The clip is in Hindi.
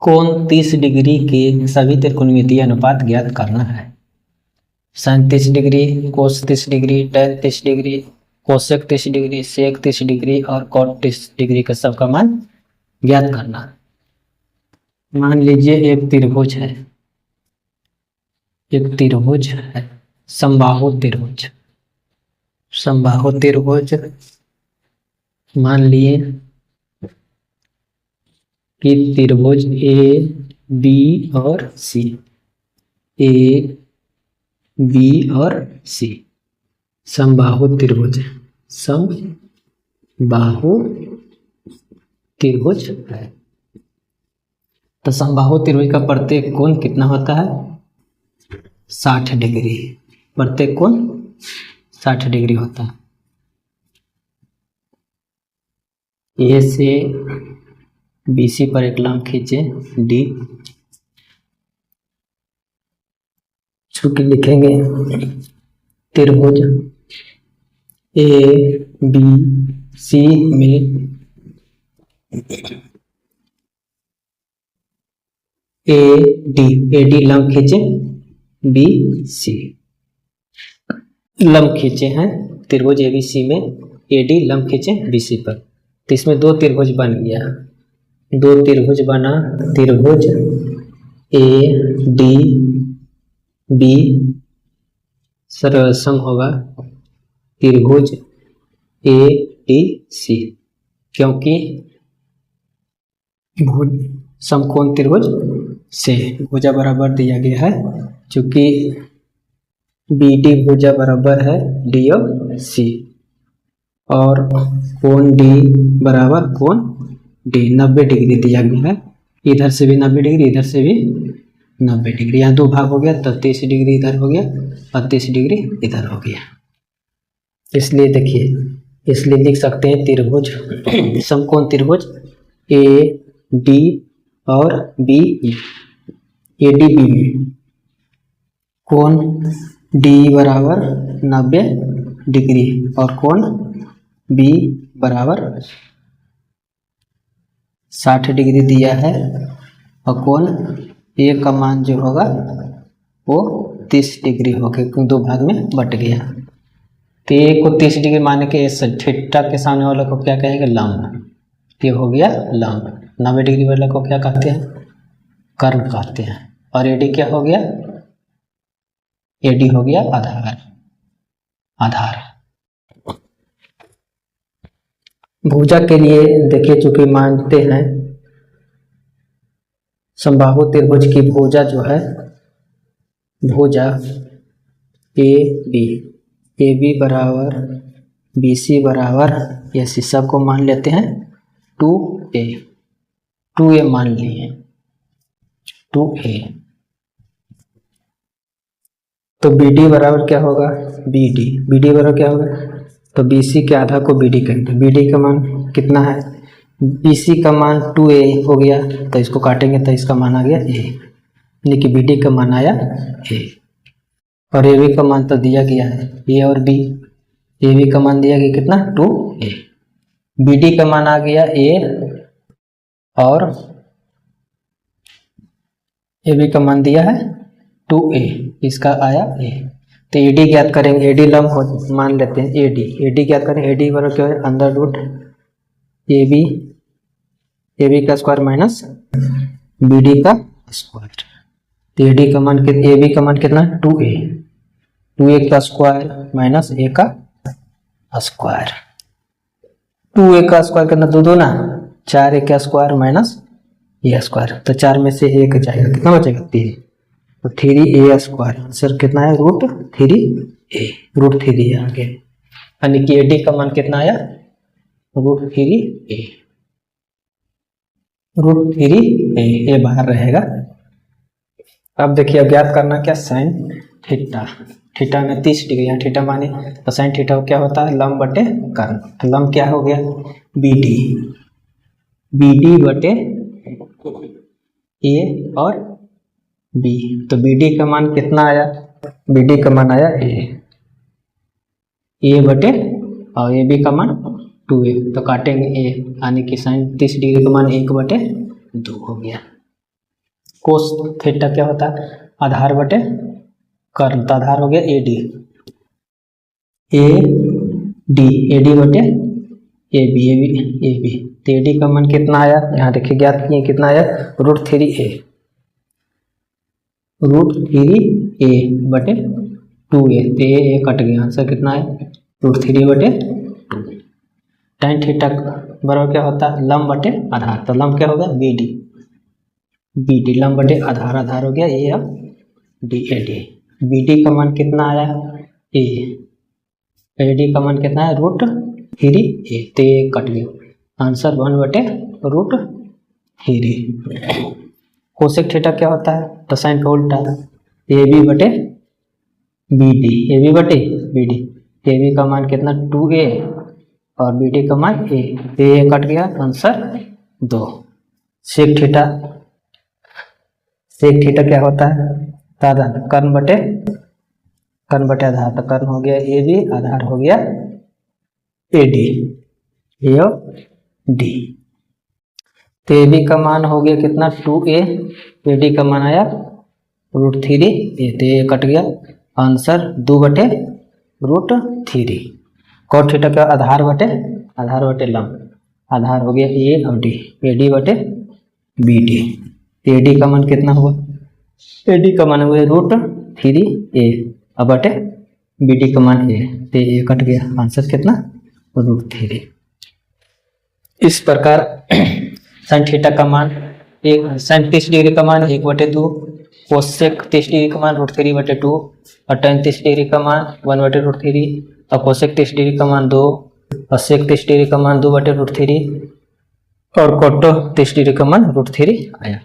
कोण 30 डिग्री के सभी त्रिकोणमितीय अनुपात ज्ञात करना है। Sine 30 degree, cos 30 degree, tan 30 degree, cosec 30 degree, sec 30 degree और कॉट 30 डिग्री का सबका मान ज्ञात करना। मान लीजिए एक त्रिभुज है, एक त्रिभुज है, समबाहु त्रिभुज, समबाहु त्रिभुज मान लिए कि त्रिभुज ए बी और सी, ए बी और सी समबाहु त्रिभुज, समबाहु त्रिभुज है। तो समबाहु त्रिभुज का प्रत्येक कोण कितना होता है? 60 डिग्री। प्रत्येक कोण 60 डिग्री होता है। ए से BC पर एक लंब खींचे D, चूंकि लिखेंगे त्रिभुज ABC में AD लंब खींचे BC, लंब खींचे हैं त्रिभुज ABC में, AD लंब खींचे BC पर, तो इसमें दो त्रिभुज बन गया, दो त्रिभुज बना, त्रिभुज ADB सर्वसम होगा त्रिभुज ADC, क्योंकि समकोण त्रिभुज से भुजा बराबर दिया गया है, चूंकि BD भुजा बराबर है DOC और कोण D बराबर कोण D 90 डिग्री दिया गया है। इधर से भी 90 डिग्री, इधर से भी 90 डिग्री, यहाँ दो भाग हो गया तो 30 डिग्री इधर हो गया और 30 डिग्री इधर हो गया। इसलिए देखिए, इसलिए लिख सकते हैं त्रिभुज समकोण त्रिभुज AD और BE, ADB में कोण D बराबर 90 डिग्री और कोण B बराबर 60 डिग्री दिया है और कोण A का मान जो होगा वो 30 डिग्री हो गया, क्योंकि दो भाग में बट गया। तो A को 30 डिग्री मान के थीटा के सामने वाला को क्या कहेंगे? लंब। ये हो गया लंब। 90 डिग्री वाला को क्या कहते हैं? कर्व कहते हैं। और AD क्या हो गया? AD हो गया आधार, आधार। भुजा के लिए देखिए, चूंकि मानते हैं समबाहु त्रिभुज की भुजा जो है, भुजा AB बराबर BC बराबर AC, सबको मान लेते हैं 2A मान लिए 2A। तो BD बराबर क्या होगा? BD बराबर क्या होगा? तो BC के आधा को BD कहेंगे। BD का मान कितना है? BC का मान 2A हो गया, तो इसको काटेंगे तो इसका मान आ गया A, यानी कि BD का मान आया A। और AB का मान तो दिया गया है A और B, AB का मान दिया गया कितना? 2A। BD का मान आ गया A और AB का मान दिया है 2A, इसका आया A। तो AD ज्ञात करेंगे, AD लंब मान लेते हैं AD ज्ञात करें। AD बराबर क्या है? अंडर रूट AB का स्क्वायर माइनस BD का स्क्वायर। तो AB का मान कितना? 2A का स्क्वायर माइनस A का स्क्वायर। 2A का स्क्वायर कितना? दो ना 4A का स्क्वायर माइनस A स्क्वायर, तो 4 में से 1 जाएगा, कितना बचेगा? 3। तो 3A स्क्वायर, आंसर कितना है? √3A, √3 आ गया, यानी कि AD का मान कितना आया? √3A, √3A बाहर रहेगा। अब देखिए, अब ज्ञात करना क्या? साइन थीटा में 30 डिग्री, यहाँ थीटा माने तो साइन थीटा क्या होता है? लंब बटे कर्ण। तो लंब क्या हो गया? BD बटे A और B। तो BD का मान कितना आया? BD का मान आया A बटे और AB का मान 2A, तो काटेंगे A, यानी कि साइन 30 डिग्री का मान 1/2 हो गया। कोस थीटा क्या होता है, आधार बटे कर्ण, तो आधार हो गया ए डी, बटे ए बी। तो ए डी का मान कितना आया, यहाँ देखिए ज्ञात किए कितना आया, √3a बटे 2a, तो ए कट गया, आंसर कितना है √3 बटे 2। tan थीटा बराबर क्या होता है, लंब बटे आधार, तो लंब क्या होगा बी डी, लंब बटे आधार, आधार हो गया ए और D, A D. B D का मान कितना आया ए डी का मान कितना है √3a, तो ये कट गया, आंसर 1 बटे √3। कोसेक थीटा क्या होता है, तो साइन का उल्टा, ए बी बटे बी डी, ए बी का मान कितना 2a और बी डी का मान a, तो ये कट गया, आंसर 2। सेक थीटा क्या होता है, दादा कर्ण बटे आधार, तो कर्ण हो गया ए बी, आधार हो गया ए डी, ए और डी। तो ए बी का मान हो गया कितना 2a, ए डी का मान आया √3a, तो ये कट गया, आंसर 2 बटे √3। कॉट थीटा का आधार बटे लंब, आधार हो गया ए और डी, ए डी बटे बी डी। ए डी का मान कितना हुआ, ए डी का मान हुआ √3a और बटे बी डी का मान ए, तो ये कट गया, आंसर कितना √3। इस प्रकार साइन थीटा का मान साइन 30 डिग्री का मान 1/2, कोसेक 30 डिग्री का मान √3 बटे 2 और tan 30 डिग्री का मान 1 बटे √3 और कोसेक 30 डिग्री का मान 2 और सेक 30 डिग्री का मान 2 बटे √3 और कोटो 30 डिग्री का मान √3 आया।